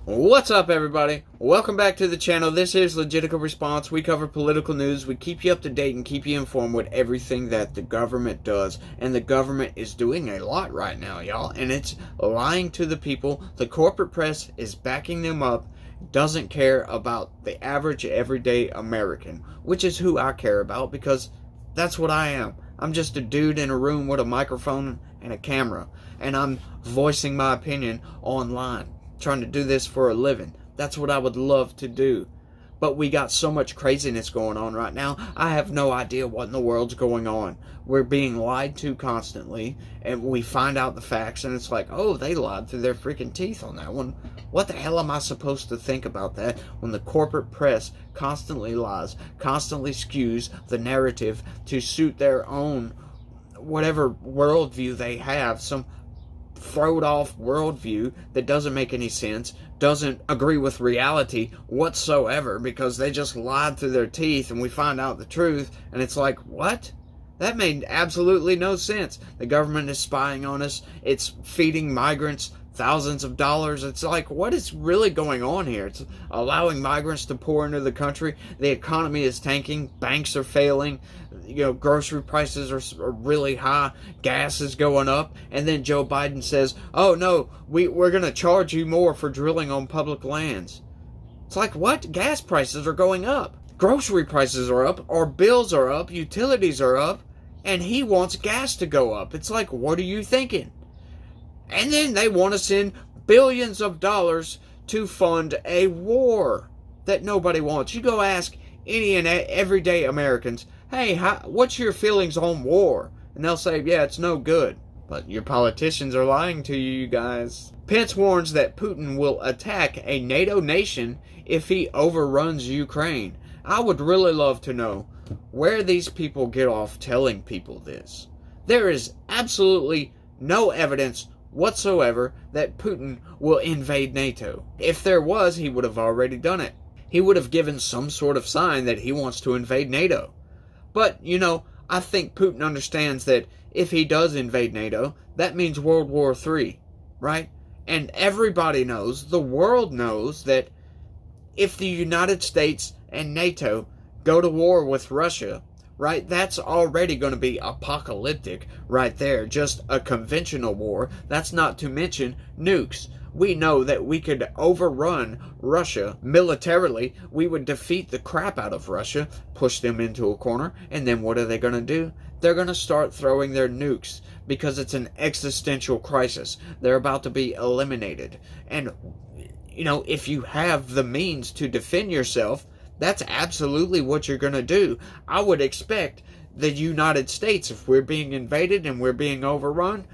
What's up, everybody? Welcome back to the channel. This is Legitical Response. We cover political news. We keep you up to date and keep you informed with everything that the government does. And the government is doing a lot right now, y'all. And it's lying to the people. The corporate press is backing them up. Doesn't care about the average, everyday American, which is who I care about because that's what I am. I'm just a dude in a room with a microphone and a camera. And I'm voicing my opinion online, trying to do this for a living. That's what I would love to do. But we got so much craziness going on right now, I have no idea what in the world's going on. We're being lied to constantly, and we find out the facts, and it's like, oh, they lied through their freaking teeth on that one. What the hell am I supposed to think about that when the corporate press constantly lies, constantly skews the narrative to suit their own whatever worldview they have, some throwed off worldview that doesn't make any sense, doesn't agree with reality whatsoever, because they just lied through their teeth and we find out the truth and it's like, what? That made absolutely no sense. The government is spying on us. It's feeding migrants thousands of dollars. It's like, what is really going on here? It's allowing migrants to pour into the country. The economy is tanking. Banks are failing. Grocery prices are really high. Gas is going up. And then Joe Biden says, oh no, we're going to charge you more for drilling on public lands. It's like, what? Gas prices are going up. Grocery prices are up. Our bills are up. Utilities are up. And he wants gas to go up. It's like, what are you thinking? And then they want to send billions of dollars to fund a war that nobody wants. You go ask any and everyday Americans, hey, what's your feelings on war? And they'll say, yeah, it's no good. But your politicians are lying to you guys. Pence warns that Putin will attack a NATO nation if he overruns Ukraine. I would really love to know where these people get off telling people this. There is absolutely no evidence whatsoever that Putin will invade NATO. If there was, he would have already done it. He would have given some sort of sign that he wants to invade NATO. But, I think Putin understands that if he does invade NATO, that means World War III, right? And everybody knows, the world knows, that if the United States and NATO go to war with Russia, right, that's already going to be apocalyptic right there. Just a conventional war. That's not to mention nukes. We know that we could overrun Russia militarily. We would defeat the crap out of Russia, push them into a corner, and then what are they going to do? They're going to start throwing their nukes because it's an existential crisis. They're about to be eliminated. And, if you have the means to defend yourself, that's absolutely what you're going to do. I would expect the United States, if we're being invaded and we're being overrun,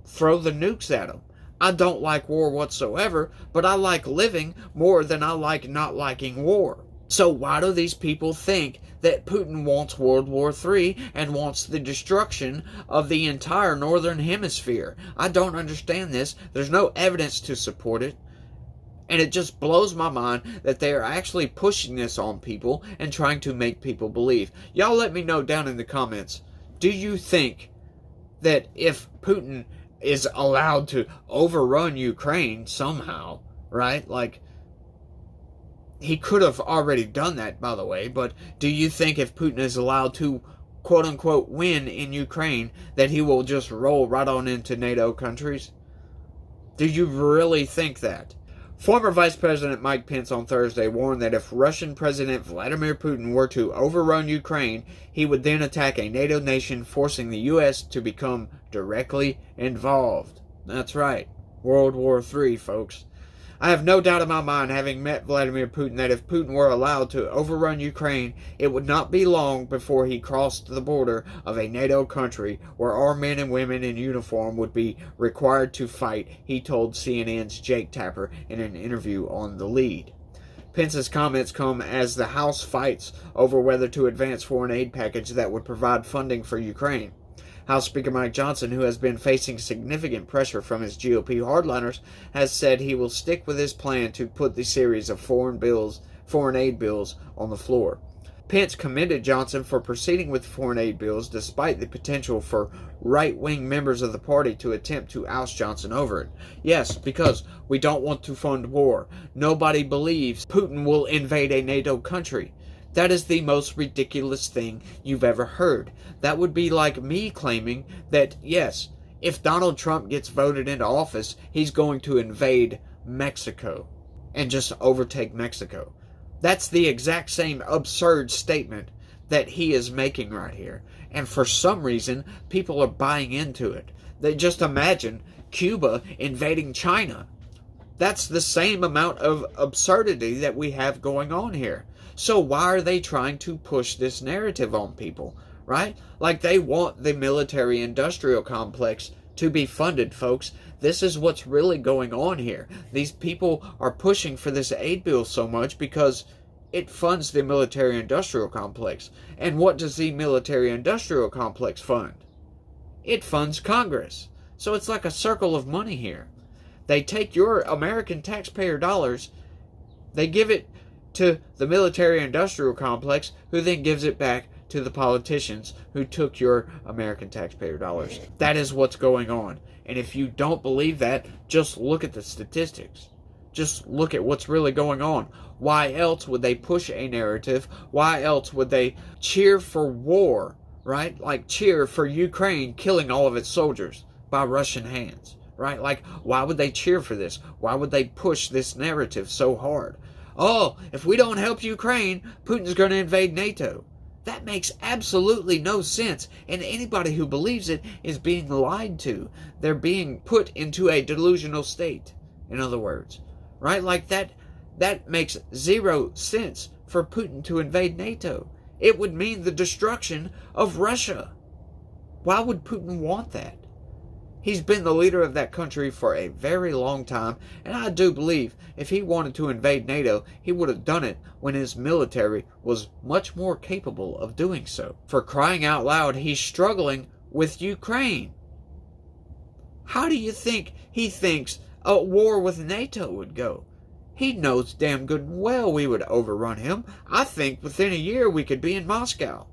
throw the nukes at them. I don't like war whatsoever, but I like living more than I like not liking war. So why do these people think that Putin wants World War III and wants the destruction of the entire Northern Hemisphere? I don't understand this. There's no evidence to support it. And it just blows my mind that they are actually pushing this on people and trying to make people believe. Y'all let me know down in the comments. Do you think that if Putin is allowed to overrun Ukraine somehow, right? Like, he could have already done that, by the way. But do you think if Putin is allowed to, quote-unquote, win in Ukraine, that he will just roll right on into NATO countries? Do you really think that? Former Vice President Mike Pence on Thursday warned that if Russian President Vladimir Putin were to overrun Ukraine, he would then attack a NATO nation, forcing the U.S. to become directly involved. That's right. World War III, folks. I have no doubt in my mind, having met Vladimir Putin, that if Putin were allowed to overrun Ukraine, it would not be long before he crossed the border of a NATO country where our men and women in uniform would be required to fight, he told CNN's Jake Tapper in an interview on The Lead. Pence's comments come as the House fights over whether to advance foreign aid package that would provide funding for Ukraine. House Speaker Mike Johnson, who has been facing significant pressure from his GOP hardliners, has said he will stick with his plan to put the series of foreign aid bills on the floor. Pence commended Johnson for proceeding with foreign aid bills despite the potential for right-wing members of the party to attempt to oust Johnson over it. Yes, because we don't want to fund war. Nobody believes Putin will invade a NATO country. That is the most ridiculous thing you've ever heard. That would be like me claiming that, yes, if Donald Trump gets voted into office, he's going to invade Mexico and just overtake Mexico. That's the exact same absurd statement that he is making right here. And for some reason, people are buying into it. They just imagine Cuba invading China. That's the same amount of absurdity that we have going on here. So why are they trying to push this narrative on people, right? Like they want the military-industrial complex to be funded, folks. This is what's really going on here. These people are pushing for this aid bill so much because it funds the military-industrial complex. And what does the military-industrial complex fund? It funds Congress. So it's like a circle of money here. They take your American taxpayer dollars, they give it to the military-industrial complex, who then gives it back to the politicians who took your American taxpayer dollars. That is what's going on. And if you don't believe that, just look at the statistics. Just look at what's really going on. Why else would they push a narrative? Why else would they cheer for war, right? Like cheer for Ukraine killing all of its soldiers by Russian hands, right? Like, why would they cheer for this? Why would they push this narrative so hard? Oh, if we don't help Ukraine, Putin's going to invade NATO. That makes absolutely no sense, and anybody who believes it is being lied to. They're being put into a delusional state, in other words, right? Like that makes zero sense for Putin to invade NATO. It would mean the destruction of Russia. Why would Putin want that? He's been the leader of that country for a very long time, and I do believe if he wanted to invade NATO, he would have done it when his military was much more capable of doing so. For crying out loud, he's struggling with Ukraine. How do you think he thinks a war with NATO would go? He knows damn good and well we would overrun him. I think within a year we could be in Moscow.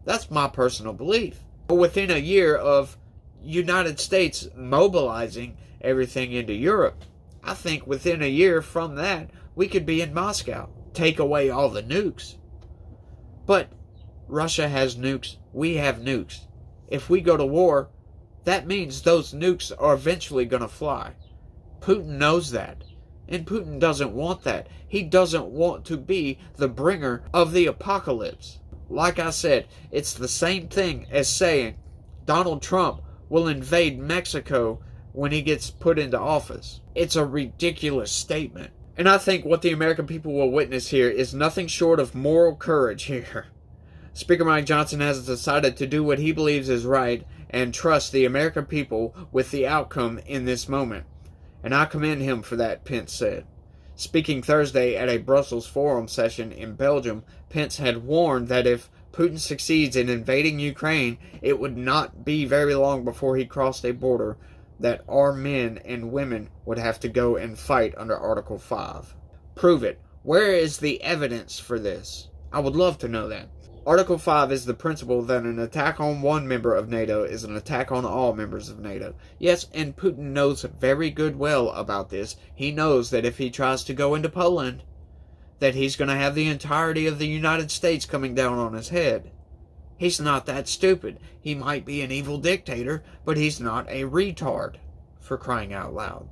That's my personal belief. But within a year of United States mobilizing everything into Europe, I think within a year from that, we could be in Moscow. Take away all the nukes. But Russia has nukes. We have nukes. If we go to war, that means those nukes are eventually going to fly. Putin knows that. And Putin doesn't want that. He doesn't want to be the bringer of the apocalypse. Like I said, it's the same thing as saying Donald Trump will invade Mexico when he gets put into office. It's a ridiculous statement. And I think what the American people will witness here is nothing short of moral courage here. Speaker Mike Johnson has decided to do what he believes is right and trust the American people with the outcome in this moment. And I commend him for that, Pence said. Speaking Thursday at a Brussels Forum session in Belgium, Pence had warned that if Putin succeeds in invading Ukraine, it would not be very long before he crossed a border that our men and women would have to go and fight under Article 5. Prove it. Where is the evidence for this? I would love to know that. Article 5 is the principle that an attack on one member of NATO is an attack on all members of NATO. Yes, and Putin knows very good well about this. He knows that if he tries to go into Poland, that he's going to have the entirety of the United States coming down on his head. He's not that stupid. He might be an evil dictator, but he's not a retard, for crying out loud.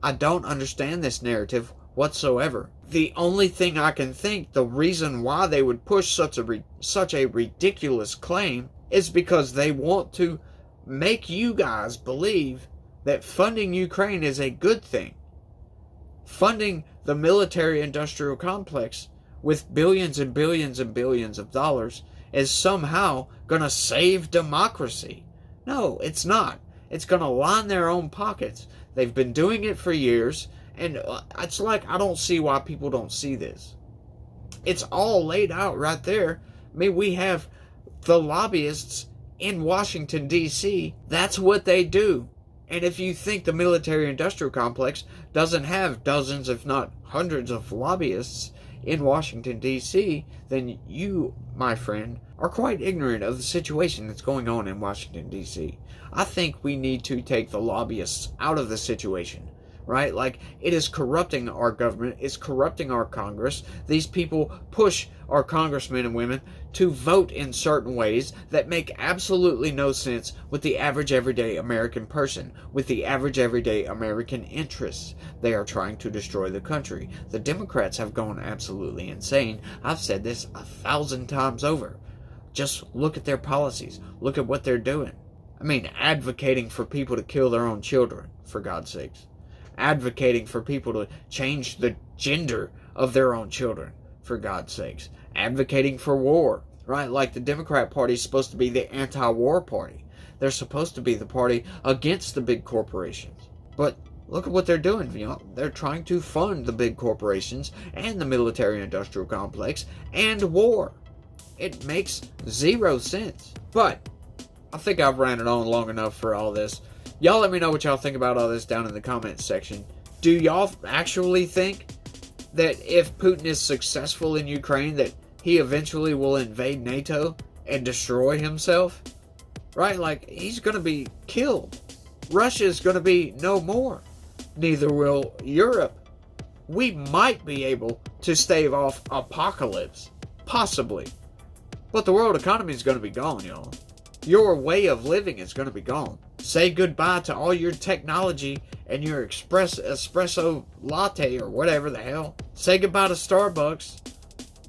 I don't understand this narrative whatsoever. The only thing I can think, the reason why they would push such a ridiculous claim is because they want to make you guys believe that funding Ukraine is a good thing. Funding the military-industrial complex with billions and billions and billions of dollars is somehow going to save democracy. No, it's not. It's going to line their own pockets. They've been doing it for years, and it's like I don't see why people don't see this. It's all laid out right there. I mean, we have the lobbyists in Washington, D.C. That's what they do. And if you think the military-industrial complex doesn't have dozens, if not hundreds of lobbyists, in Washington, D.C., then you, my friend, are quite ignorant of the situation that's going on in Washington, D.C. I think we need to take the lobbyists out of the situation, right? Like, it is corrupting our government, it's corrupting our Congress. These people push our congressmen and women to vote in certain ways that make absolutely no sense with the average everyday American person, with the average everyday American interests. They are trying to destroy the country. The Democrats have gone absolutely insane. I've said this 1,000 times over. Just look at their policies. Look at what they're doing. I mean, advocating for people to kill their own children, for God's sakes. Advocating for people to change the gender of their own children, for God's sakes. Advocating for war, right? Like, the Democrat Party is supposed to be the anti-war party. They're supposed to be the party against the big corporations. But look at what they're doing. They're trying to fund the big corporations and the military-industrial complex and war. It makes zero sense. But I think I've ranted on long enough for all this. Y'all let me know what y'all think about all this down in the comments section. Do y'all actually think that if Putin is successful in Ukraine, that he eventually will invade NATO and destroy himself? Right? Like, he's going to be killed. Russia's going to be no more. Neither will Europe. We might be able to stave off apocalypse. Possibly. But the world economy is going to be gone, y'all. Your way of living is going to be gone. Say goodbye to all your technology and your espresso latte or whatever the hell. Say goodbye to Starbucks.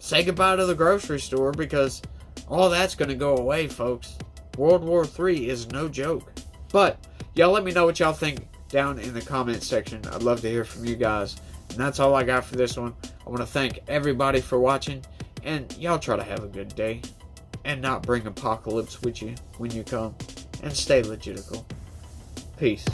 Say goodbye to the grocery store, because all that's going to go away, folks. World War III is no joke. But y'all let me know what y'all think down in the comment section. I'd love to hear from you guys. And that's all I got for this one. I want to thank everybody for watching. And y'all try to have a good day. And not bring apocalypse with you when you come. And stay legitical. Peace.